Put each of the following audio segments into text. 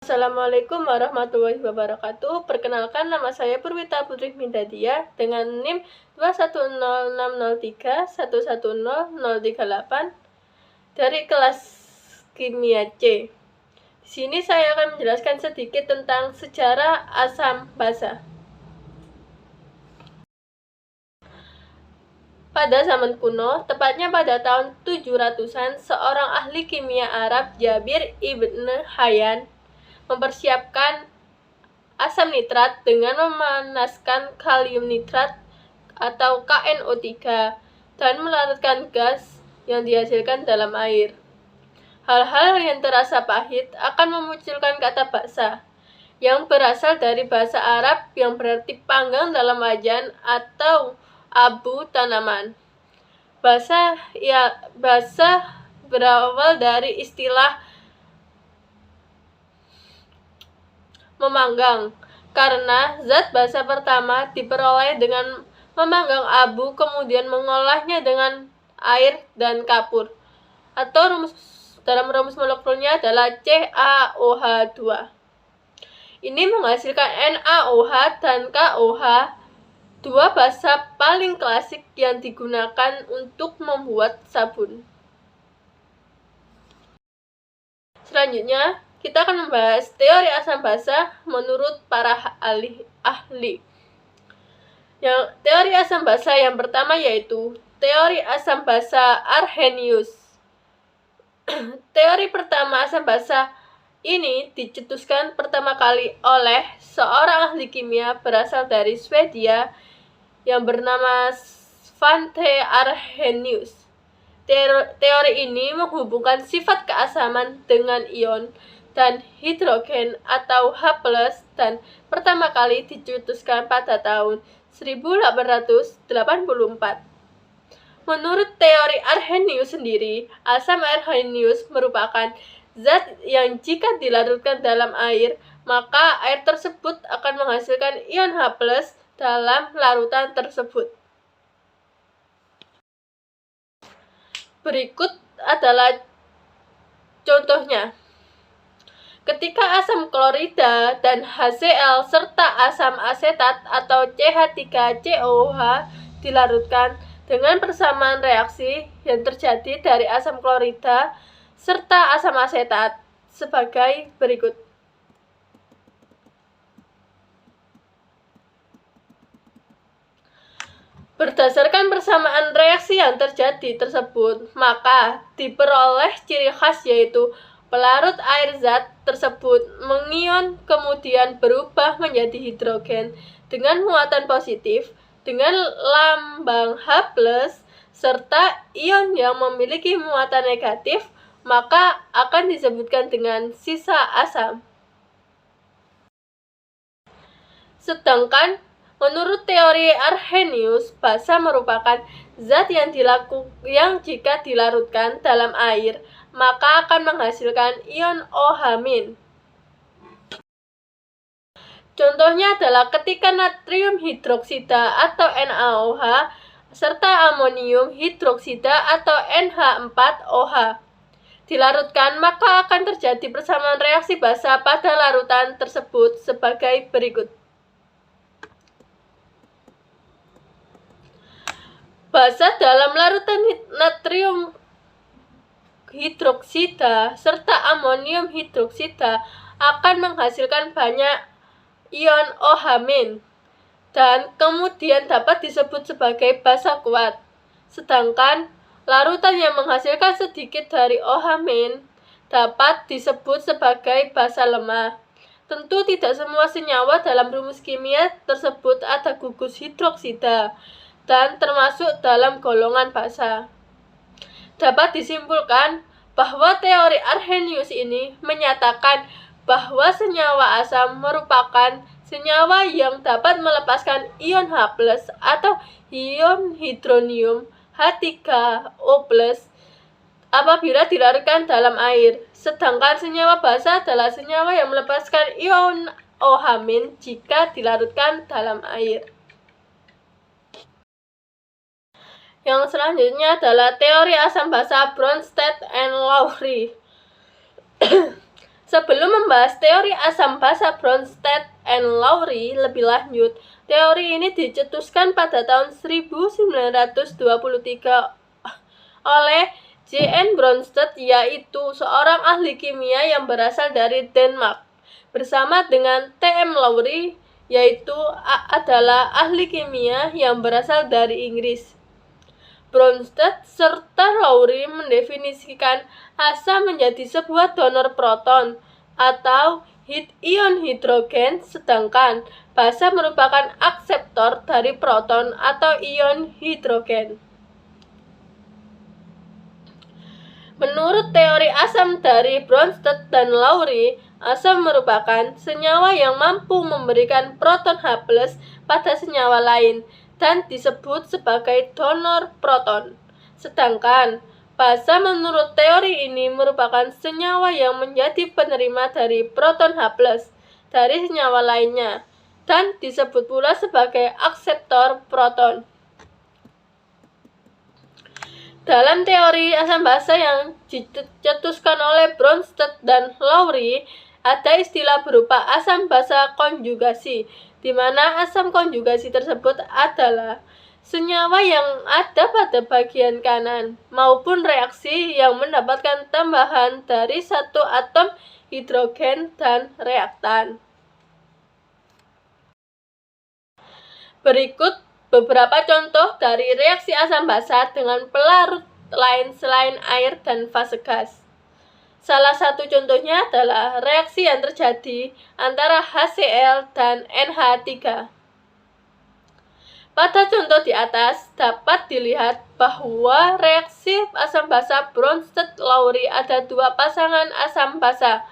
Assalamualaikum warahmatullahi wabarakatuh. Perkenalkan, nama saya Purwita Putri Mindadia dengan NIM 21060311038 dari kelas Kimia C. Di sini saya akan menjelaskan sedikit tentang sejarah asam basa. Pada zaman kuno, tepatnya pada tahun 700-an, seorang ahli kimia Arab, Jabir ibn Hayyan, mempersiapkan asam nitrat dengan memanaskan kalium nitrat atau KNO3 dan melarutkan gas yang dihasilkan dalam air. Hal-hal yang terasa pahit akan memunculkan kata basa yang berasal dari bahasa Arab yang berarti panggang dalam wajan atau abu tanaman. Basa berawal dari istilah memanggang, karena zat basa pertama diperoleh dengan memanggang abu kemudian mengolahnya dengan air dan kapur, atau dalam rumus molekulnya adalah CaOH2. Ini menghasilkan NaOH dan KOH, dua basa paling klasik yang digunakan untuk membuat sabun. Selanjutnya, kita akan membahas teori asam basa menurut para ahli. Teori asam basa yang pertama yaitu teori asam basa Arrhenius. Teori pertama asam basa ini dicetuskan pertama kali oleh seorang ahli kimia berasal dari Swedia yang bernama Svante Arrhenius. Teori ini menghubungkan sifat keasaman dengan ion dan hidrogen atau H+, dan pertama kali dicetuskan pada tahun 1884. Menurut teori Arrhenius sendiri, asam Arrhenius merupakan zat yang jika dilarutkan dalam air, maka air tersebut akan menghasilkan ion H+ dalam larutan tersebut. Berikut adalah contohnya. Ketika asam klorida dan HCl serta asam asetat atau CH3COOH dilarutkan dengan persamaan reaksi yang terjadi dari asam klorida serta asam asetat sebagai berikut. Berdasarkan persamaan reaksi yang terjadi tersebut, maka diperoleh ciri khas yaitu pelarut air zat tersebut mengion kemudian berubah menjadi hidrogen dengan muatan positif dengan lambang H+, serta ion yang memiliki muatan negatif, maka akan disebutkan dengan sisa asam. Sedangkan menurut teori Arrhenius, basa merupakan zat yang jika dilarutkan dalam air, maka akan menghasilkan ion OH-. Contohnya adalah ketika natrium hidroksida atau NaOH serta amonium hidroksida atau NH4OH dilarutkan, maka akan terjadi persamaan reaksi basa pada larutan tersebut sebagai berikut. Basa dalam larutan natrium hidroksida serta amonium hidroksida akan menghasilkan banyak ion OH- dan kemudian dapat disebut sebagai basa kuat. Sedangkan larutan yang menghasilkan sedikit dari OH- dapat disebut sebagai basa lemah. Tentu tidak semua senyawa dalam rumus kimia tersebut ada gugus hidroksida dan termasuk dalam golongan basa. Dapat disimpulkan bahwa teori Arrhenius ini menyatakan bahwa senyawa asam merupakan senyawa yang dapat melepaskan ion H+ atau ion hidronium H3O+ apabila dilarutkan dalam air. Sedangkan senyawa basa adalah senyawa yang melepaskan ion OH- jika dilarutkan dalam air. Yang selanjutnya adalah teori asam basa Bronsted and Lowry. Sebelum membahas teori asam basa Bronsted and Lowry lebih lanjut, teori ini dicetuskan pada tahun 1923 oleh J.N. Bronsted, yaitu seorang ahli kimia yang berasal dari Denmark, bersama dengan T.M. Lowry, yaitu adalah ahli kimia yang berasal dari Inggris. Bronsted serta Lowry mendefinisikan asam menjadi sebuah donor proton atau ion hidrogen, sedangkan basa merupakan akseptor dari proton atau ion hidrogen. Menurut teori asam dari Bronsted dan Lowry, asam merupakan senyawa yang mampu memberikan proton H+ pada senyawa lain dan disebut sebagai donor proton. Sedangkan basa menurut teori ini merupakan senyawa yang menjadi penerima dari proton H+ dari senyawa lainnya dan disebut pula sebagai akseptor proton. Dalam teori asam basa yang dicetuskan oleh Bronsted dan Lowry, ada istilah berupa asam basa konjugasi, di mana asam konjugasi tersebut adalah senyawa yang ada pada bagian kanan maupun reaksi yang mendapatkan tambahan dari satu atom hidrogen dan reaktan. Berikut beberapa contoh dari reaksi asam basa dengan pelarut lain selain air dan fase gas. Salah satu contohnya adalah reaksi yang terjadi antara HCl dan NH3. Pada contoh di atas dapat dilihat bahwa reaksi asam basa Bronsted-Lowry ada dua pasangan asam basa.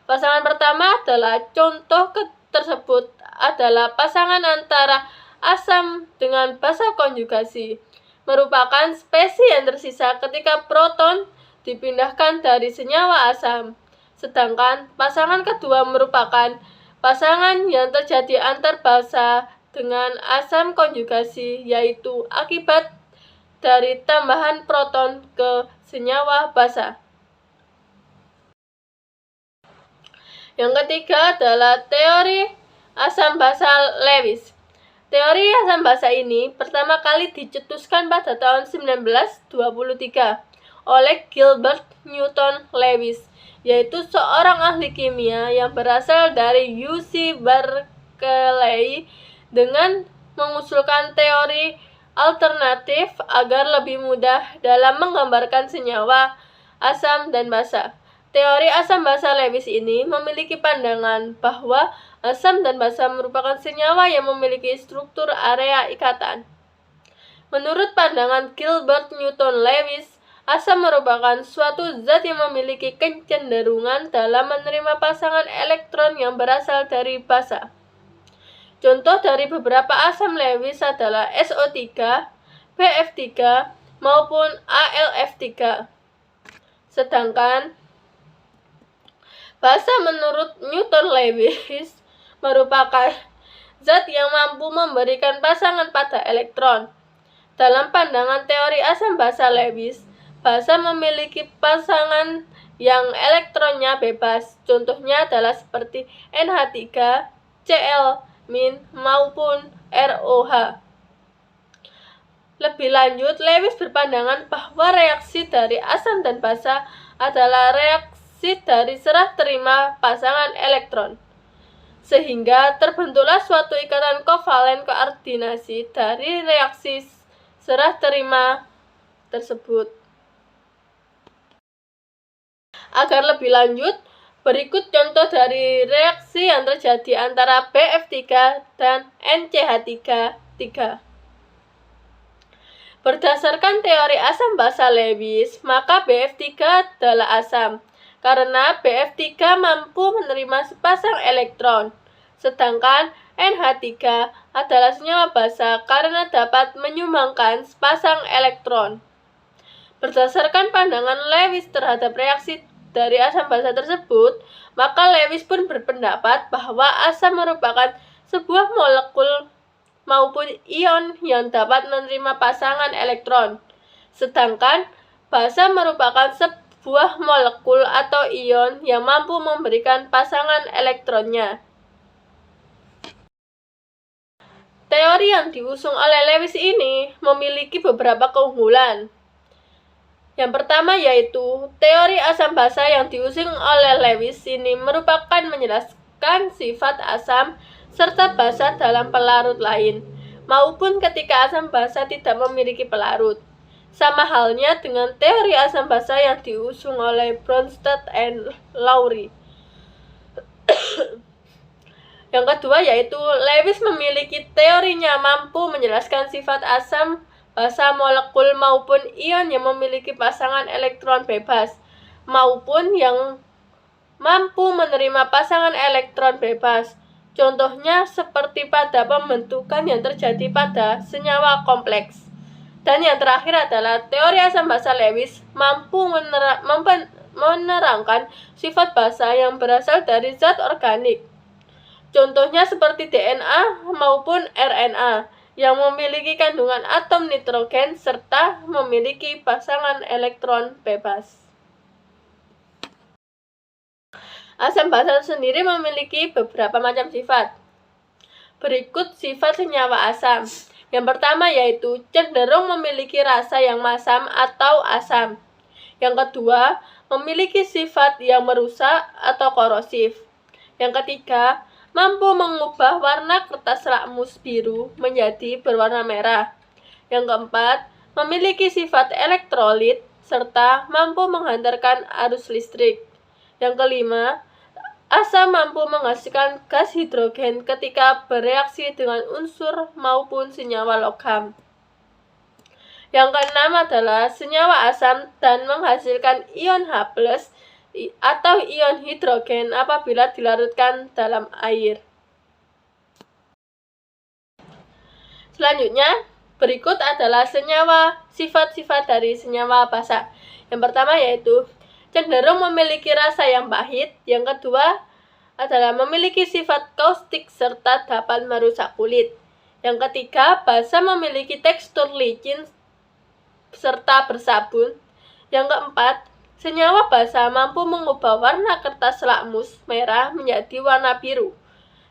Pasangan pertama adalah contoh tersebut adalah pasangan antara asam dengan basa konjugasi, merupakan spesies yang tersisa ketika proton dipindahkan dari senyawa asam. Sedangkan pasangan kedua merupakan pasangan yang terjadi antar basa dengan asam konjugasi, yaitu akibat dari tambahan proton ke senyawa basa. Yang ketiga adalah teori asam basa Lewis. Teori asam basa ini pertama kali dicetuskan pada tahun 1923 oleh Gilbert Newton Lewis, yaitu seorang ahli kimia yang berasal dari UC Berkeley, dengan mengusulkan teori alternatif agar lebih mudah dalam menggambarkan senyawa asam dan basa. Teori asam basa Lewis ini memiliki pandangan bahwa asam dan basa merupakan senyawa yang memiliki struktur area ikatan. Menurut pandangan Gilbert Newton Lewis, asam merupakan suatu zat yang memiliki kecenderungan dalam menerima pasangan elektron yang berasal dari basa. Contoh dari beberapa asam Lewis adalah SO3, BF3, maupun AlF3. Sedangkan basa menurut Newton Lewis merupakan zat yang mampu memberikan pasangan pada elektron. Dalam pandangan teori asam basa Lewis, basa memiliki pasangan yang elektronnya bebas. Contohnya adalah seperti NH3, Cl- maupun ROH. Lebih lanjut, Lewis berpandangan bahwa reaksi dari asam dan basa adalah reaksi dari serah terima pasangan elektron, sehingga terbentuklah suatu ikatan kovalen koordinasi dari reaksi serah terima tersebut. Agar lebih lanjut, berikut contoh dari reaksi yang terjadi antara BF3 dan NCH3. Berdasarkan teori asam basa Lewis, maka BF3 adalah asam, karena BF3 mampu menerima sepasang elektron, sedangkan NH3 adalah senyawa basa karena dapat menyumbangkan sepasang elektron. Berdasarkan pandangan Lewis terhadap reaksi dari asam basa tersebut, maka Lewis pun berpendapat bahwa asam merupakan sebuah molekul maupun ion yang dapat menerima pasangan elektron, sedangkan basa merupakan buah molekul atau ion yang mampu memberikan pasangan elektronnya. Teori yang diusung oleh Lewis ini memiliki beberapa keunggulan. Yang pertama yaitu teori asam basa yang diusung oleh Lewis ini merupakan menjelaskan sifat asam serta basa dalam pelarut lain, maupun ketika asam basa tidak memiliki pelarut. Sama halnya dengan teori asam basa yang diusung oleh Bronsted and Lowry. Yang kedua yaitu Lewis memiliki teorinya mampu menjelaskan sifat asam basa molekul maupun ion yang memiliki pasangan elektron bebas, maupun yang mampu menerima pasangan elektron bebas. Contohnya seperti pada pembentukan yang terjadi pada senyawa kompleks. Dan yang terakhir adalah teori asam basa Lewis mampu menerangkan sifat basa yang berasal dari zat organik. Contohnya seperti DNA maupun RNA yang memiliki kandungan atom nitrogen serta memiliki pasangan elektron bebas. Asam basa sendiri memiliki beberapa macam sifat. Berikut sifat senyawa asam. Yang pertama yaitu cenderung memiliki rasa yang masam atau asam. Yang kedua, memiliki sifat yang merusak atau korosif. Yang ketiga, mampu mengubah warna kertas lakmus biru menjadi berwarna merah. Yang keempat, memiliki sifat elektrolit serta mampu menghantarkan arus listrik. Yang kelima, asam mampu menghasilkan gas hidrogen ketika bereaksi dengan unsur maupun senyawa logam. Yang keenam adalah senyawa asam dan menghasilkan ion H+ atau ion hidrogen apabila dilarutkan dalam air. Selanjutnya, berikut adalah sifat-sifat dari senyawa basa. Yang pertama yaitu cenderung memiliki rasa yang pahit. Yang kedua adalah memiliki sifat kaustik serta dapat merusak kulit. Yang ketiga, basa memiliki tekstur licin serta bersabun. Yang keempat, senyawa basa mampu mengubah warna kertas lakmus merah menjadi warna biru.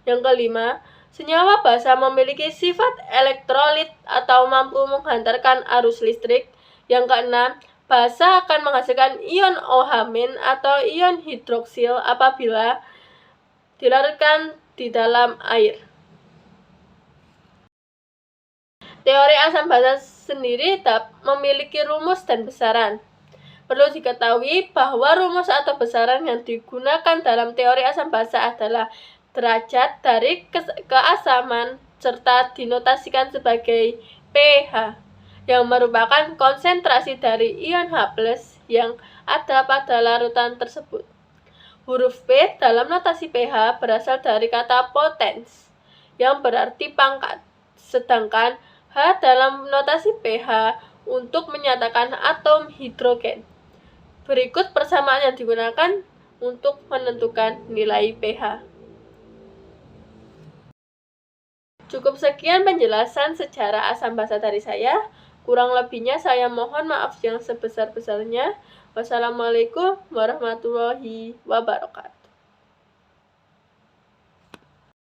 Yang kelima, senyawa basa memiliki sifat elektrolit atau mampu menghantarkan arus listrik. Yang keenam, basa akan menghasilkan ion OH- atau ion hidroksil apabila dilarutkan di dalam air. Teori asam basa sendiri memiliki rumus dan besaran. Perlu diketahui bahwa rumus atau besaran yang digunakan dalam teori asam basa adalah derajat dari keasaman serta dinotasikan sebagai pH, yang merupakan konsentrasi dari ion H+ yang ada pada larutan tersebut. Huruf P dalam notasi pH berasal dari kata potens, yang berarti pangkat, sedangkan H dalam notasi pH untuk menyatakan atom hidrogen. Berikut persamaan yang digunakan untuk menentukan nilai pH. Cukup sekian penjelasan sejarah asam basa dari saya. Kurang lebihnya saya mohon maaf yang sebesar-besarnya. Wassalamualaikum warahmatullahi wabarakatuh.